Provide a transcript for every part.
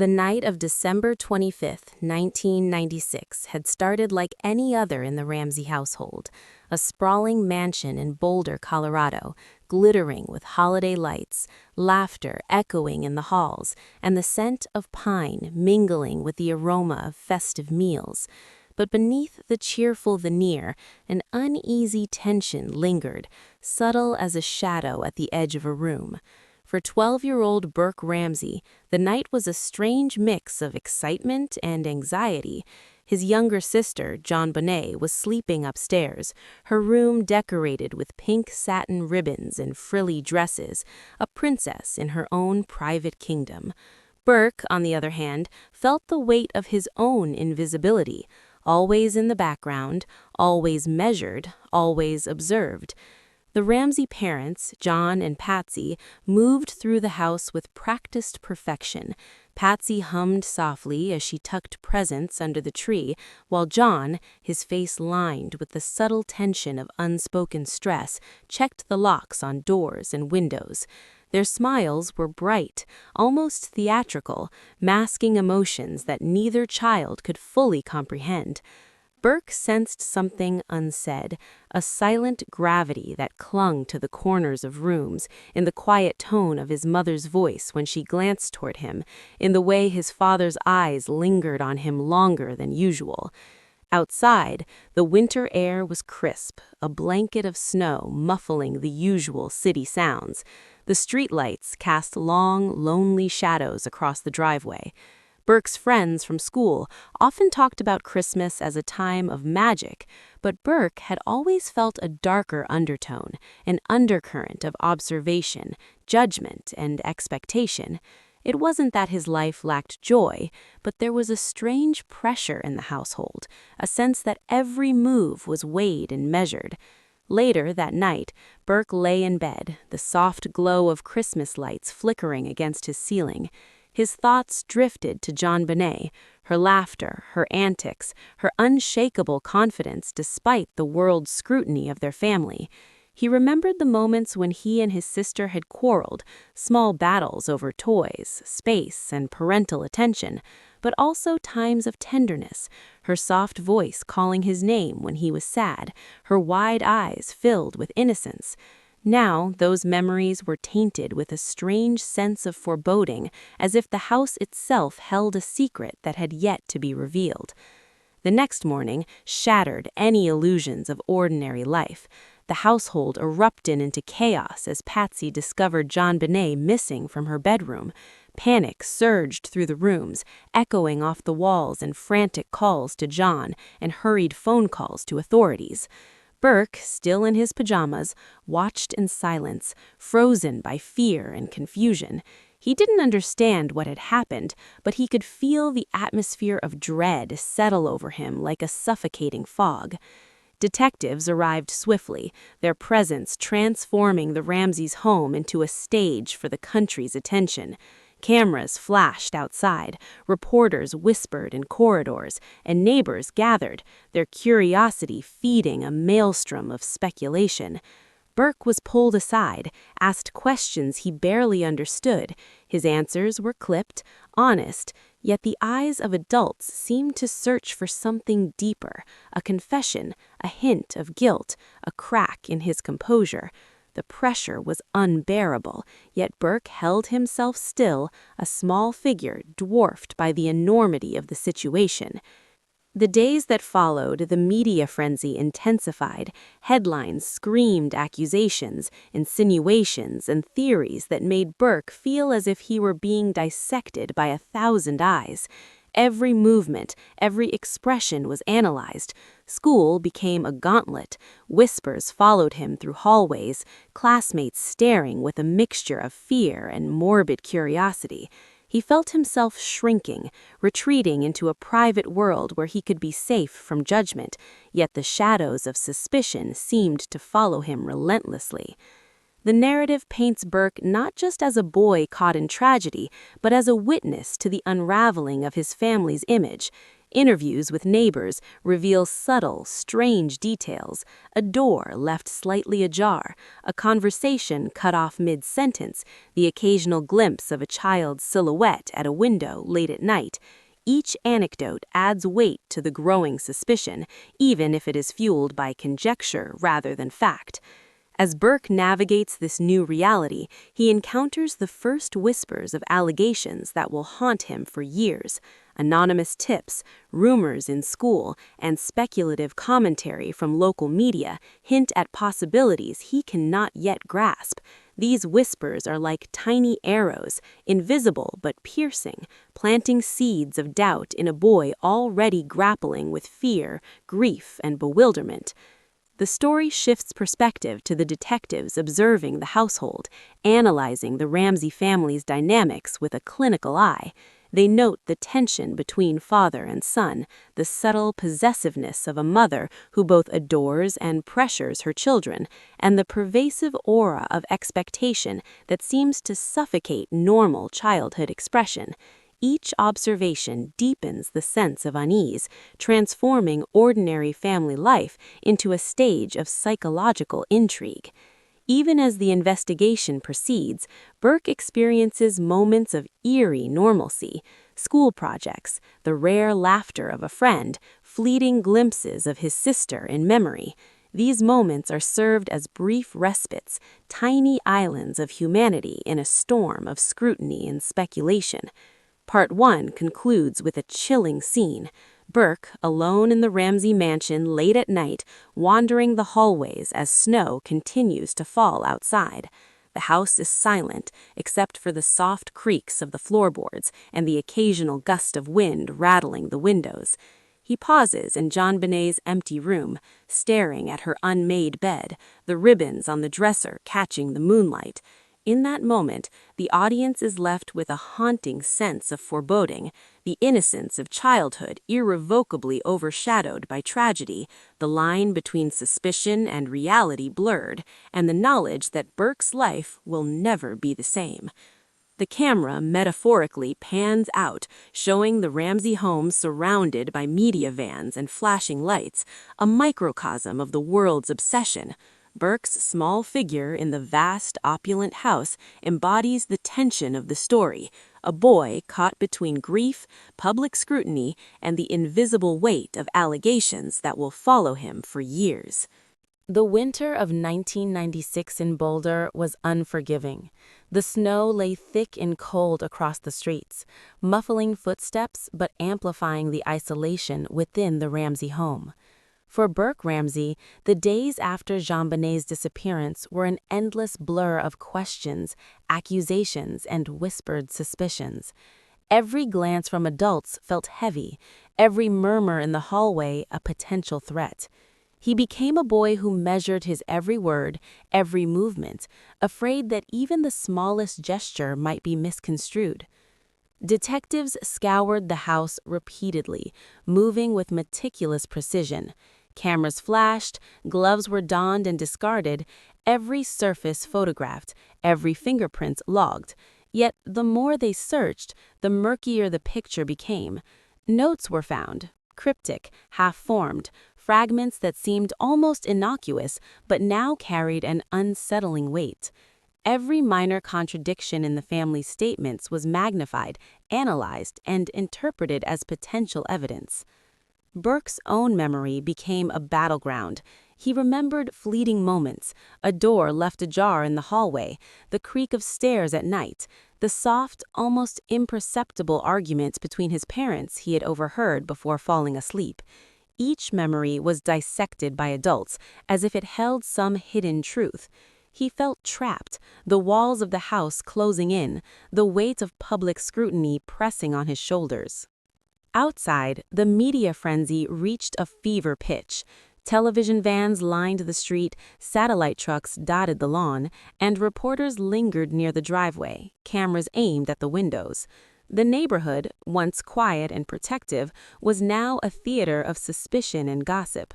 The night of December 25th, 1996, had started like any other in the Ramsey household, a sprawling mansion in Boulder, Colorado, glittering with holiday lights, laughter echoing in the halls, and the scent of pine mingling with the aroma of festive meals. But beneath the cheerful veneer, an uneasy tension lingered, subtle as a shadow at the edge of a room. For 12-year-old Burke Ramsey, the night was a strange mix of excitement and anxiety. His younger sister, JonBenet, was sleeping upstairs, her room decorated with pink satin ribbons and frilly dresses, a princess in her own private kingdom. Burke, on the other hand, felt the weight of his own invisibility, always in the background, always measured, always observed. The Ramsey parents, John and Patsy, moved through the house with practiced perfection. Patsy hummed softly as she tucked presents under the tree, while John, his face lined with the subtle tension of unspoken stress, checked the locks on doors and windows. Their smiles were bright, almost theatrical, masking emotions that neither child could fully comprehend. Burke sensed something unsaid, a silent gravity that clung to the corners of rooms, in the quiet tone of his mother's voice when she glanced toward him, in the way his father's eyes lingered on him longer than usual. Outside, the winter air was crisp, a blanket of snow muffling the usual city sounds. The streetlights cast long, lonely shadows across the driveway. Burke's friends from school often talked about Christmas as a time of magic, but Burke had always felt a darker undertone, an undercurrent of observation, judgment, and expectation. It wasn't that his life lacked joy, but there was a strange pressure in the household, a sense that every move was weighed and measured. Later that night, Burke lay in bed, the soft glow of Christmas lights flickering against his ceiling. His thoughts drifted to JonBenet, her laughter, her antics, her unshakable confidence despite the world's scrutiny of their family. He remembered the moments when he and his sister had quarreled, small battles over toys, space, and parental attention, but also times of tenderness, her soft voice calling his name when he was sad, her wide eyes filled with innocence. Now, those memories were tainted with a strange sense of foreboding, as if the house itself held a secret that had yet to be revealed. The next morning shattered any illusions of ordinary life. The household erupted into chaos as Patsy discovered JonBenet missing from her bedroom. Panic surged through the rooms, echoing off the walls in frantic calls to John and hurried phone calls to authorities. Burke, still in his pajamas, watched in silence, frozen by fear and confusion. He didn't understand what had happened, but he could feel the atmosphere of dread settle over him like a suffocating fog. Detectives arrived swiftly, their presence transforming the Ramseys' home into a stage for the country's attention. Cameras flashed outside, reporters whispered in corridors, and neighbors gathered, their curiosity feeding a maelstrom of speculation. Burke was pulled aside, asked questions he barely understood. His answers were clipped, honest, yet the eyes of adults seemed to search for something deeper, a confession, a hint of guilt, a crack in his composure. The pressure was unbearable, yet Burke held himself still, a small figure dwarfed by the enormity of the situation. The days that followed, the media frenzy intensified. Headlines screamed accusations, insinuations, and theories that made Burke feel as if he were being dissected by 1,000 eyes. Every movement, every expression was analyzed. School became a gauntlet. Whispers followed him through hallways, classmates staring with a mixture of fear and morbid curiosity. He felt himself shrinking, retreating into a private world where he could be safe from judgment, yet the shadows of suspicion seemed to follow him relentlessly. The narrative paints Burke not just as a boy caught in tragedy, but as a witness to the unraveling of his family's image. Interviews with neighbors reveal subtle, strange details: a door left slightly ajar, a conversation cut off mid-sentence, the occasional glimpse of a child's silhouette at a window late at night. Each anecdote adds weight to the growing suspicion, even if it is fueled by conjecture rather than fact. As Burke navigates this new reality, he encounters the first whispers of allegations that will haunt him for years. Anonymous tips, rumors in school, and speculative commentary from local media hint at possibilities he cannot yet grasp. These whispers are like tiny arrows, invisible but piercing, planting seeds of doubt in a boy already grappling with fear, grief, and bewilderment. The story shifts perspective to the detectives observing the household, analyzing the Ramsey family's dynamics with a clinical eye. They note the tension between father and son, the subtle possessiveness of a mother who both adores and pressures her children, and the pervasive aura of expectation that seems to suffocate normal childhood expression. Each observation deepens the sense of unease, transforming ordinary family life into a stage of psychological intrigue. Even as the investigation proceeds, Burke experiences moments of eerie normalcy: school projects, the rare laughter of a friend, fleeting glimpses of his sister in memory. These moments are served as brief respites, tiny islands of humanity in a storm of scrutiny and speculation. Part 1 concludes with a chilling scene: Burke, alone in the Ramsey mansion late at night, wandering the hallways as snow continues to fall outside. The house is silent, except for the soft creaks of the floorboards and the occasional gust of wind rattling the windows. He pauses in JonBenét's empty room, staring at her unmade bed, the ribbons on the dresser catching the moonlight. In that moment, the audience is left with a haunting sense of foreboding, the innocence of childhood irrevocably overshadowed by tragedy, the line between suspicion and reality blurred, and the knowledge that Burke's life will never be the same. The camera metaphorically pans out, showing the Ramsey home surrounded by media vans and flashing lights, a microcosm of the world's obsession. Burke's small figure in the vast, opulent house embodies the tension of the story: a boy caught between grief, public scrutiny, and the invisible weight of allegations that will follow him for years. The winter of 1996 in Boulder was unforgiving. The snow lay thick and cold across the streets, muffling footsteps but amplifying the isolation within the Ramsey home. For Burke Ramsey, the days after JonBenét's disappearance were an endless blur of questions, accusations, and whispered suspicions. Every glance from adults felt heavy, every murmur in the hallway a potential threat. He became a boy who measured his every word, every movement, afraid that even the smallest gesture might be misconstrued. Detectives scoured the house repeatedly, moving with meticulous precision. Cameras flashed, gloves were donned and discarded, every surface photographed, every fingerprint logged. Yet the more they searched, the murkier the picture became. Notes were found, cryptic, half-formed, fragments that seemed almost innocuous but now carried an unsettling weight. Every minor contradiction in the family's statements was magnified, analyzed, and interpreted as potential evidence. Burke's own memory became a battleground. He remembered fleeting moments: a door left ajar in the hallway, the creak of stairs at night, the soft, almost imperceptible arguments between his parents he had overheard before falling asleep. Each memory was dissected by adults, as if it held some hidden truth. He felt trapped, the walls of the house closing in, the weight of public scrutiny pressing on his shoulders. Outside, the media frenzy reached a fever pitch. Television vans lined the street, satellite trucks dotted the lawn, and reporters lingered near the driveway, cameras aimed at the windows. The neighborhood, once quiet and protective, was now a theater of suspicion and gossip.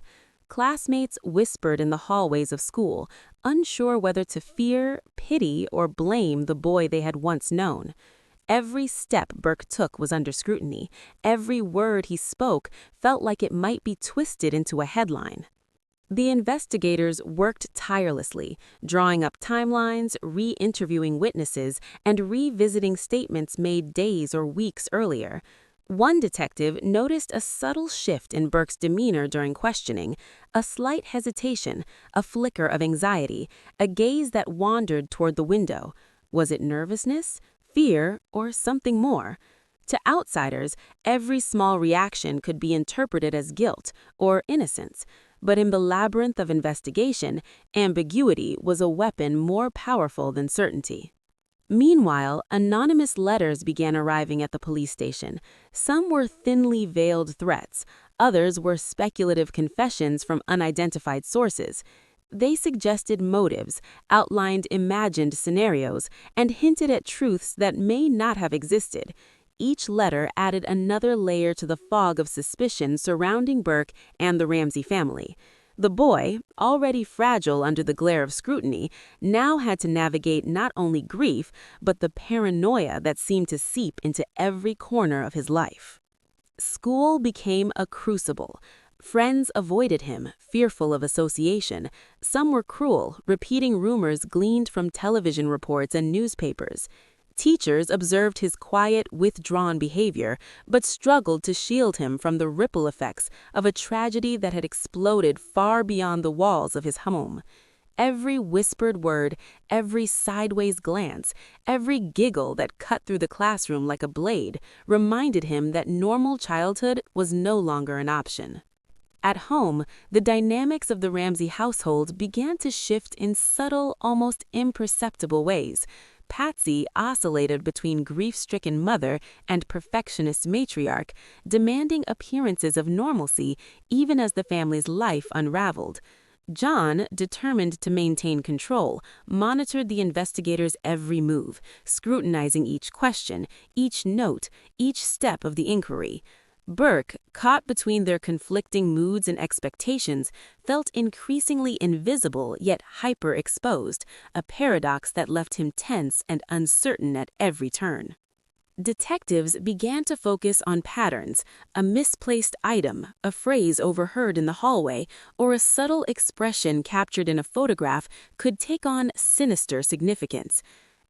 Classmates whispered in the hallways of school, unsure whether to fear, pity, or blame the boy they had once known. Every step Burke took was under scrutiny. Every word he spoke felt like it might be twisted into a headline. The investigators worked tirelessly, drawing up timelines, re-interviewing witnesses, and revisiting statements made days or weeks earlier. One detective noticed a subtle shift in Burke's demeanor during questioning, a slight hesitation, a flicker of anxiety, a gaze that wandered toward the window. Was it nervousness, fear, or something more? To outsiders, every small reaction could be interpreted as guilt or innocence, but in the labyrinth of investigation, ambiguity was a weapon more powerful than certainty. Meanwhile, anonymous letters began arriving at the police station. Some were thinly veiled threats, others were speculative confessions from unidentified sources. They suggested motives, outlined imagined scenarios, and hinted at truths that may not have existed. Each letter added another layer to the fog of suspicion surrounding Burke and the Ramsey family. The boy, already fragile under the glare of scrutiny, now had to navigate not only grief, but the paranoia that seemed to seep into every corner of his life. School became a crucible. Friends avoided him, fearful of association. Some were cruel, repeating rumors gleaned from television reports and newspapers. Teachers observed his quiet, withdrawn behavior, but struggled to shield him from the ripple effects of a tragedy that had exploded far beyond the walls of his home. Every whispered word, every sideways glance, every giggle that cut through the classroom like a blade reminded him that normal childhood was no longer an option. At home, the dynamics of the Ramsey household began to shift in subtle, almost imperceptible ways. Patsy oscillated between grief-stricken mother and perfectionist matriarch, demanding appearances of normalcy even as the family's life unraveled. John, determined to maintain control, monitored the investigators' every move, scrutinizing each question, each note, each step of the inquiry. Burke, caught between their conflicting moods and expectations, felt increasingly invisible yet hyper-exposed, a paradox that left him tense and uncertain at every turn. Detectives began to focus on patterns, a misplaced item, a phrase overheard in the hallway, or a subtle expression captured in a photograph could take on sinister significance.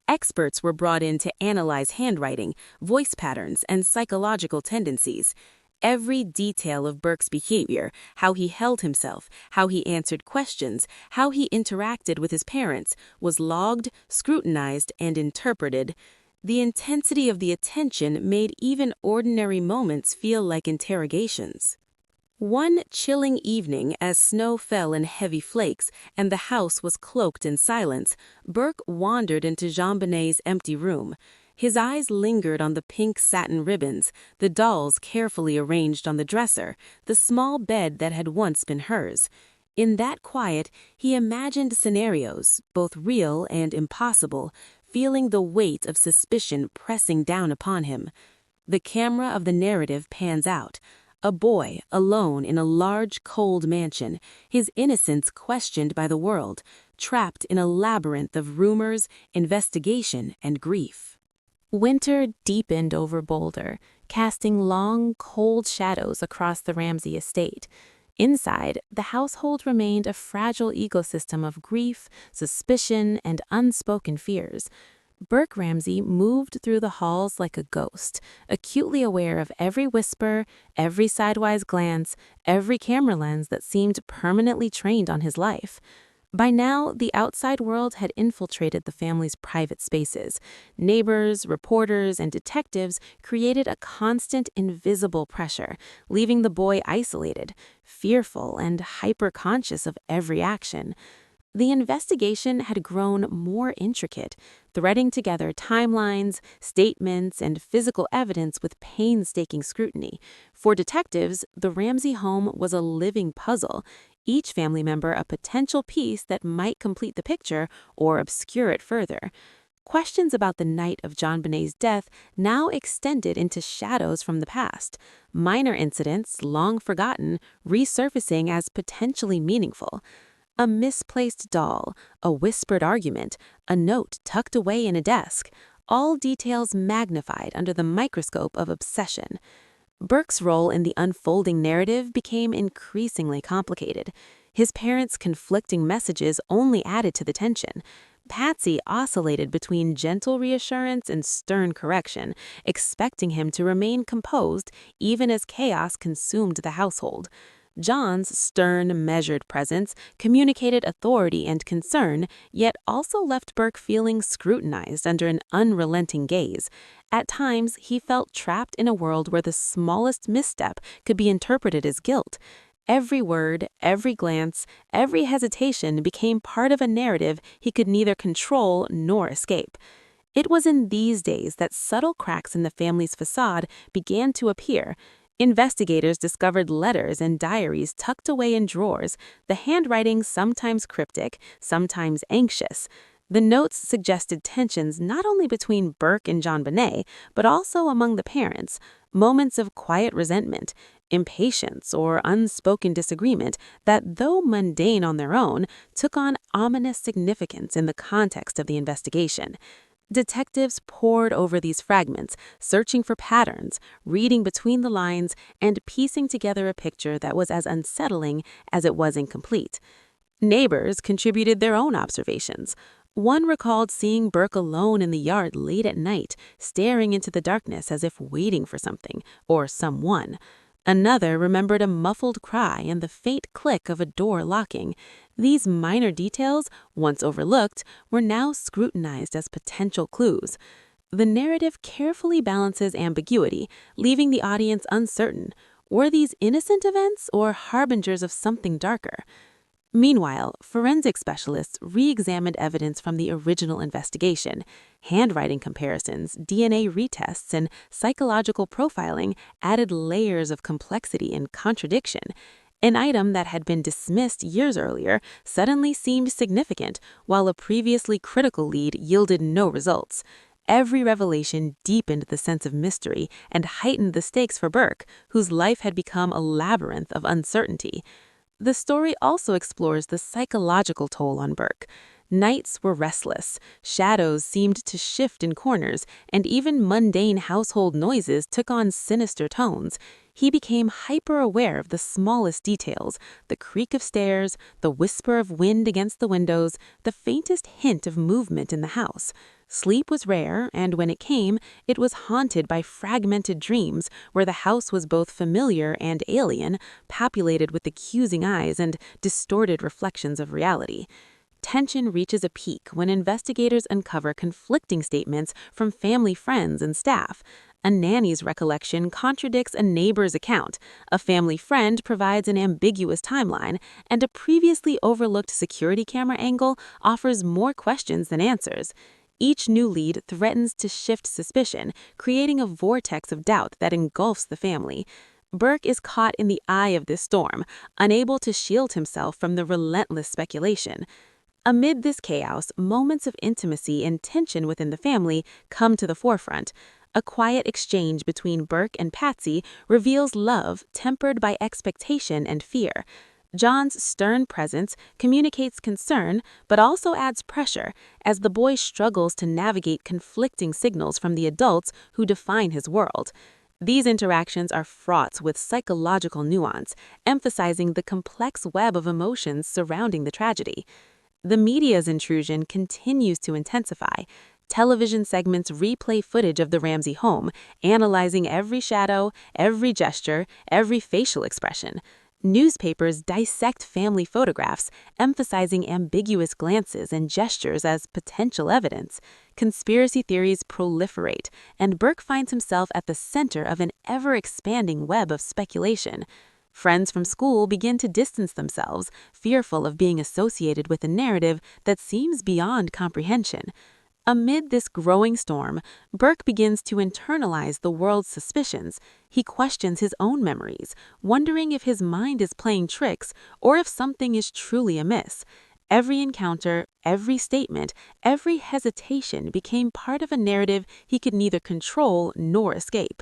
Experts were brought in to analyze handwriting, voice patterns, and psychological tendencies. Every detail of Burke's behavior, how he held himself, how he answered questions, how he interacted with his parents, was logged, scrutinized, and interpreted. The intensity of the attention made even ordinary moments feel like interrogations. One chilling evening, as snow fell in heavy flakes and the house was cloaked in silence, Burke wandered into JonBenet's empty room. His eyes lingered on the pink satin ribbons, the dolls carefully arranged on the dresser, the small bed that had once been hers. In that quiet, he imagined scenarios, both real and impossible, feeling the weight of suspicion pressing down upon him. The camera of the narrative pans out. A boy, alone in a large, cold mansion, his innocence questioned by the world, trapped in a labyrinth of rumors, investigation, and grief. Winter deepened over Boulder, casting long, cold shadows across the Ramsey estate. Inside, the household remained a fragile ecosystem of grief, suspicion, and unspoken fears. Burke Ramsey moved through the halls like a ghost, acutely aware of every whisper, every sidewise glance, every camera lens that seemed permanently trained on his life. By now, the outside world had infiltrated the family's private spaces. Neighbors, reporters, and detectives created a constant, invisible pressure, leaving the boy isolated, fearful, and hyper-conscious of every action. The investigation had grown more intricate, threading together timelines, statements, and physical evidence with painstaking scrutiny. For detectives, the Ramsey home was a living puzzle, each family member a potential piece that might complete the picture or obscure it further. Questions about the night of JonBenet's death now extended into shadows from the past, minor incidents, long forgotten, resurfacing as potentially meaningful. A misplaced doll, a whispered argument, a note tucked away in a desk. all details magnified under the microscope of obsession. Burke's role in the unfolding narrative became increasingly complicated. His parents' conflicting messages only added to the tension. Patsy oscillated between gentle reassurance and stern correction, expecting him to remain composed even as chaos consumed the household. John's stern, measured presence communicated authority and concern, yet also left Burke feeling scrutinized under an unrelenting gaze. At times, he felt trapped in a world where the smallest misstep could be interpreted as guilt. Every word, every glance, every hesitation became part of a narrative he could neither control nor escape. It was in these days that subtle cracks in the family's facade began to appear. Investigators discovered letters and diaries tucked away in drawers, the handwriting sometimes cryptic, sometimes anxious. The notes suggested tensions not only between Burke and John Bonet, but also among the parents, moments of quiet resentment, impatience, or unspoken disagreement that, though mundane on their own, took on ominous significance in the context of the investigation. Detectives pored over these fragments, searching for patterns, reading between the lines, and piecing together a picture that was as unsettling as it was incomplete. Neighbors contributed their own observations. One recalled seeing Burke alone in the yard late at night, staring into the darkness as if waiting for something or someone. Another remembered a muffled cry and the faint click of a door locking. These minor details, once overlooked, were now scrutinized as potential clues. The narrative carefully balances ambiguity, leaving the audience uncertain. Were these innocent events or harbingers of something darker? Meanwhile, forensic specialists re-examined evidence from the original investigation. Handwriting comparisons, DNA retests, and psychological profiling added layers of complexity and contradiction. An item that had been dismissed years earlier suddenly seemed significant, while a previously critical lead yielded no results. Every revelation deepened the sense of mystery and heightened the stakes for Burke, whose life had become a labyrinth of uncertainty. The story also explores the psychological toll on Burke. Nights were restless, shadows seemed to shift in corners, and even mundane household noises took on sinister tones. He became hyper-aware of the smallest details, the creak of stairs, the whisper of wind against the windows, the faintest hint of movement in the house. Sleep was rare, and when it came, it was haunted by fragmented dreams where the house was both familiar and alien, populated with accusing eyes and distorted reflections of reality. Tension reaches a peak when investigators uncover conflicting statements from family friends and staff. A nanny's recollection contradicts a neighbor's account, a family friend provides an ambiguous timeline, and a previously overlooked security camera angle offers more questions than answers. Each new lead threatens to shift suspicion, creating a vortex of doubt that engulfs the family. Burke is caught in the eye of this storm, unable to shield himself from the relentless speculation. Amid this chaos, moments of intimacy and tension within the family come to the forefront. A quiet exchange between Burke and Patsy reveals love tempered by expectation and fear. John's stern presence communicates concern, but also adds pressure as the boy struggles to navigate conflicting signals from the adults who define his world. These interactions are fraught with psychological nuance, emphasizing the complex web of emotions surrounding the tragedy. The media's intrusion continues to intensify. Television segments replay footage of the Ramsey home, analyzing every shadow, every gesture, every facial expression. Newspapers dissect family photographs, emphasizing ambiguous glances and gestures as potential evidence. Conspiracy theories proliferate, and Burke finds himself at the center of an ever-expanding web of speculation. Friends from school begin to distance themselves, fearful of being associated with a narrative that seems beyond comprehension. Amid this growing storm, Burke begins to internalize the world's suspicions. He questions his own memories, wondering if his mind is playing tricks or if something is truly amiss. Every encounter, every statement, every hesitation became part of a narrative he could neither control nor escape.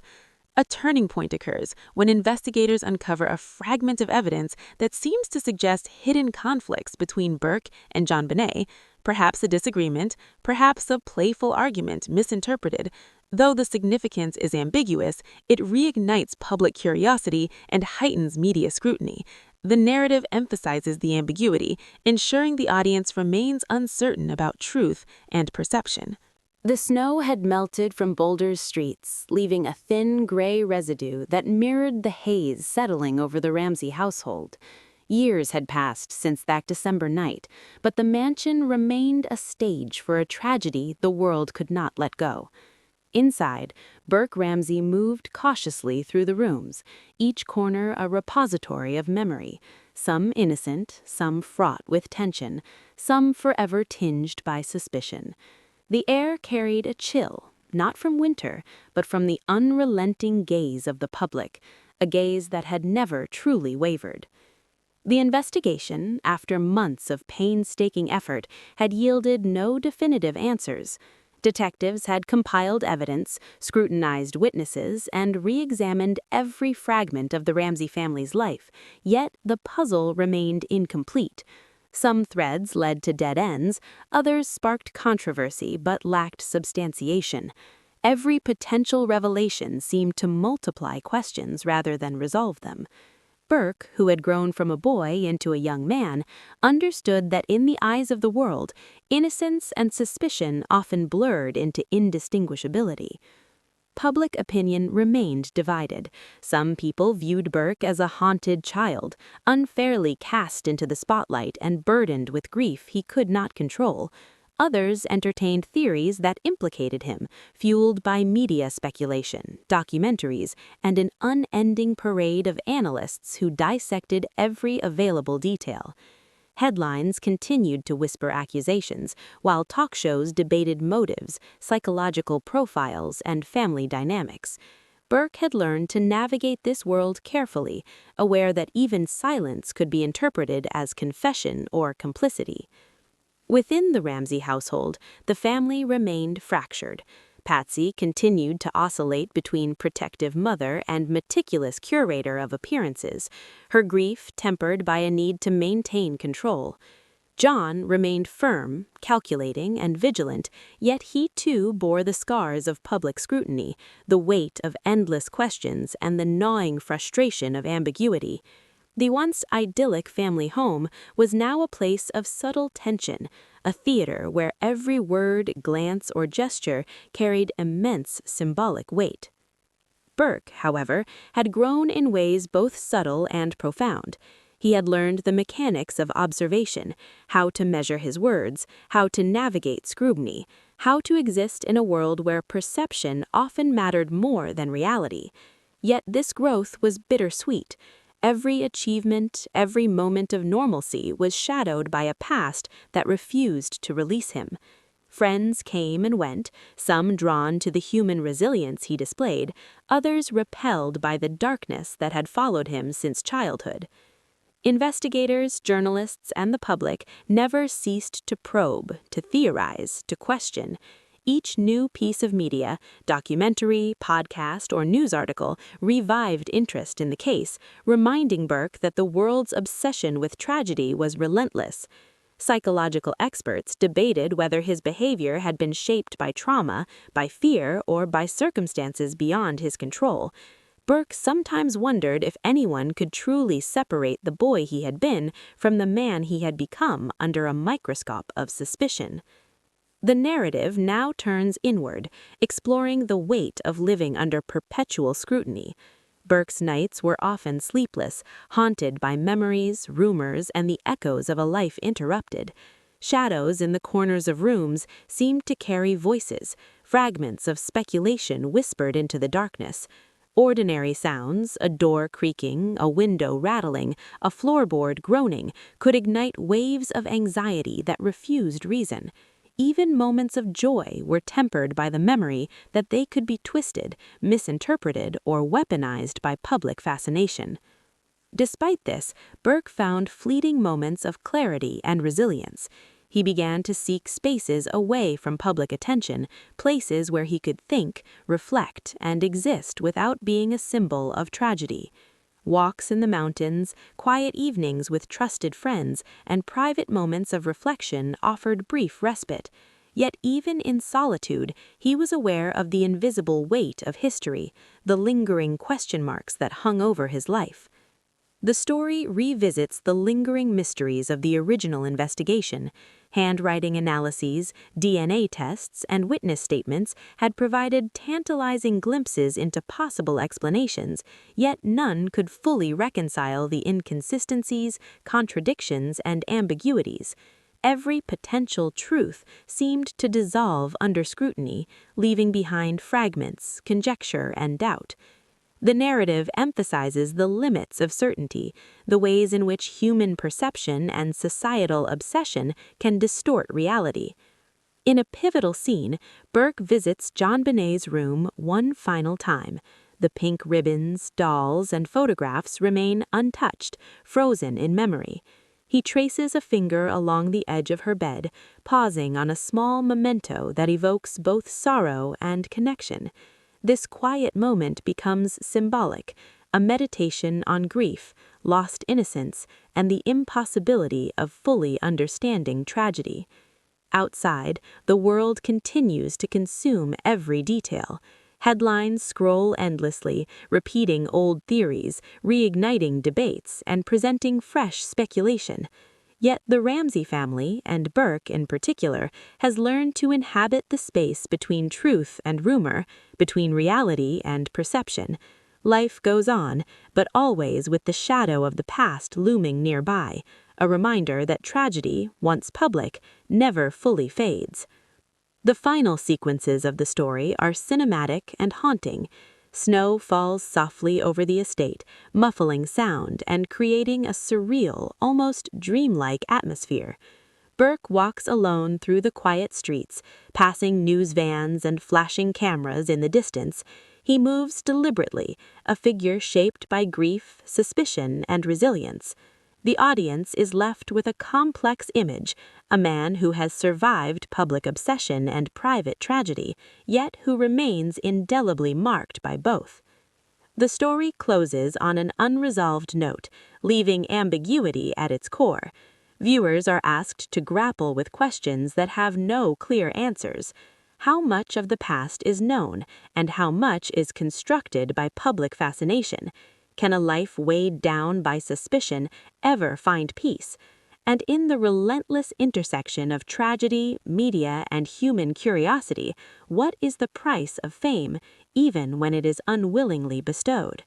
A turning point occurs when investigators uncover a fragment of evidence that seems to suggest hidden conflicts between Burke and JonBenet, perhaps a disagreement, perhaps a playful argument misinterpreted. Though the significance is ambiguous, it reignites public curiosity and heightens media scrutiny. The narrative emphasizes the ambiguity, ensuring the audience remains uncertain about truth and perception. The snow had melted from Boulder's streets, leaving a thin gray residue that mirrored the haze settling over the Ramsey household. Years had passed since that December night, but the mansion remained a stage for a tragedy the world could not let go. Inside, Burke Ramsey moved cautiously through the rooms, each corner a repository of memory, some innocent, some fraught with tension, some forever tinged by suspicion. The air carried a chill, not from winter, but from the unrelenting gaze of the public, a gaze that had never truly wavered. The investigation, after months of painstaking effort, had yielded no definitive answers. Detectives had compiled evidence, scrutinized witnesses, and re-examined every fragment of the Ramsey family's life, yet the puzzle remained incomplete. Some threads led to dead ends, others sparked controversy but lacked substantiation. Every potential revelation seemed to multiply questions rather than resolve them. Burke, who had grown from a boy into a young man, understood that in the eyes of the world, innocence and suspicion often blurred into indistinguishability. Public opinion remained divided. Some people viewed Burke as a haunted child, unfairly cast into the spotlight and burdened with grief he could not control. Others entertained theories that implicated him, fueled by media speculation, documentaries, and an unending parade of analysts who dissected every available detail. Headlines continued to whisper accusations, while talk shows debated motives, psychological profiles, and family dynamics. Burke had learned to navigate this world carefully, aware that even silence could be interpreted as confession or complicity. Within the Ramsey household, the family remained fractured. Patsy continued to oscillate between protective mother and meticulous curator of appearances, her grief tempered by a need to maintain control. John remained firm, calculating, and vigilant, yet he too bore the scars of public scrutiny, the weight of endless questions, and the gnawing frustration of ambiguity. The once idyllic family home was now a place of subtle tension, a theater where every word, glance, or gesture carried immense symbolic weight. Burke, however, had grown in ways both subtle and profound. He had learned the mechanics of observation, how to measure his words, how to navigate scrutiny, how to exist in a world where perception often mattered more than reality. Yet this growth was bittersweet. Every achievement, every moment of normalcy was shadowed by a past that refused to release him. Friends came and went, some drawn to the human resilience he displayed, others repelled by the darkness that had followed him since childhood. Investigators, journalists, and the public never ceased to probe, to theorize, to question. Each new piece of media, documentary, podcast, or news article revived interest in the case, reminding Burke that the world's obsession with tragedy was relentless. Psychological experts debated whether his behavior had been shaped by trauma, by fear, or by circumstances beyond his control. Burke sometimes wondered if anyone could truly separate the boy he had been from the man he had become under a microscope of suspicion. The narrative now turns inward, exploring the weight of living under perpetual scrutiny. Burke's nights were often sleepless, haunted by memories, rumors, and the echoes of a life interrupted. Shadows in the corners of rooms seemed to carry voices, fragments of speculation whispered into the darkness. Ordinary sounds, a door creaking, a window rattling, a floorboard groaning, could ignite waves of anxiety that refused reason. Even moments of joy were tempered by the memory that they could be twisted, misinterpreted, or weaponized by public fascination. Despite this, Burke found fleeting moments of clarity and resilience. He began to seek spaces away from public attention, places where he could think, reflect, and exist without being a symbol of tragedy. Walks in the mountains, quiet evenings with trusted friends, and private moments of reflection offered brief respite. Yet even in solitude, he was aware of the invisible weight of history, the lingering question marks that hung over his life. The story revisits the lingering mysteries of the original investigation. Handwriting analyses, DNA tests, and witness statements had provided tantalizing glimpses into possible explanations, yet none could fully reconcile the inconsistencies, contradictions, and ambiguities. Every potential truth seemed to dissolve under scrutiny, leaving behind fragments, conjecture, and doubt. The narrative emphasizes the limits of certainty, the ways in which human perception and societal obsession can distort reality. In a pivotal scene, Burke visits JonBenet's room one final time. The pink ribbons, dolls, and photographs remain untouched, frozen in memory. He traces a finger along the edge of her bed, pausing on a small memento that evokes both sorrow and connection. This quiet moment becomes symbolic, a meditation on grief, lost innocence, and the impossibility of fully understanding tragedy. Outside, the world continues to consume every detail. Headlines scroll endlessly, repeating old theories, reigniting debates, and presenting fresh speculation. Yet the Ramsey family, and Burke in particular, has learned to inhabit the space between truth and rumor, between reality and perception. Life goes on, but always with the shadow of the past looming nearby, a reminder that tragedy, once public, never fully fades. The final sequences of the story are cinematic and haunting. Snow falls softly over the estate, muffling sound and creating a surreal, almost dreamlike atmosphere. Burke walks alone through the quiet streets, passing news vans and flashing cameras in the distance. He moves deliberately, a figure shaped by grief, suspicion, and resilience. The audience is left with a complex image, a man who has survived public obsession and private tragedy, yet who remains indelibly marked by both. The story closes on an unresolved note, leaving ambiguity at its core. Viewers are asked to grapple with questions that have no clear answers. How much of the past is known, and how much is constructed by public fascination? Can a life weighed down by suspicion ever find peace? And in the relentless intersection of tragedy, media, and human curiosity, what is the price of fame, even when it is unwillingly bestowed?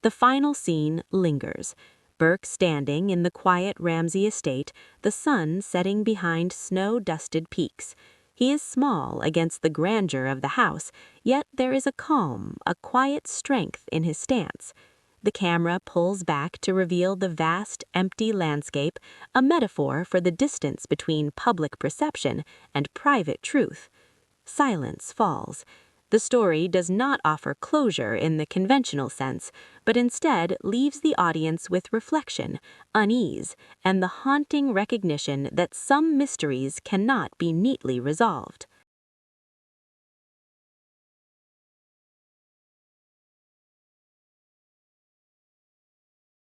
The final scene lingers. Burke standing in the quiet Ramsey estate, the sun setting behind snow-dusted peaks. He is small against the grandeur of the house, yet there is a calm, a quiet strength in his stance. The camera pulls back to reveal the vast, empty landscape, a metaphor for the distance between public perception and private truth. Silence falls. The story does not offer closure in the conventional sense, but instead leaves the audience with reflection, unease, and the haunting recognition that some mysteries cannot be neatly resolved.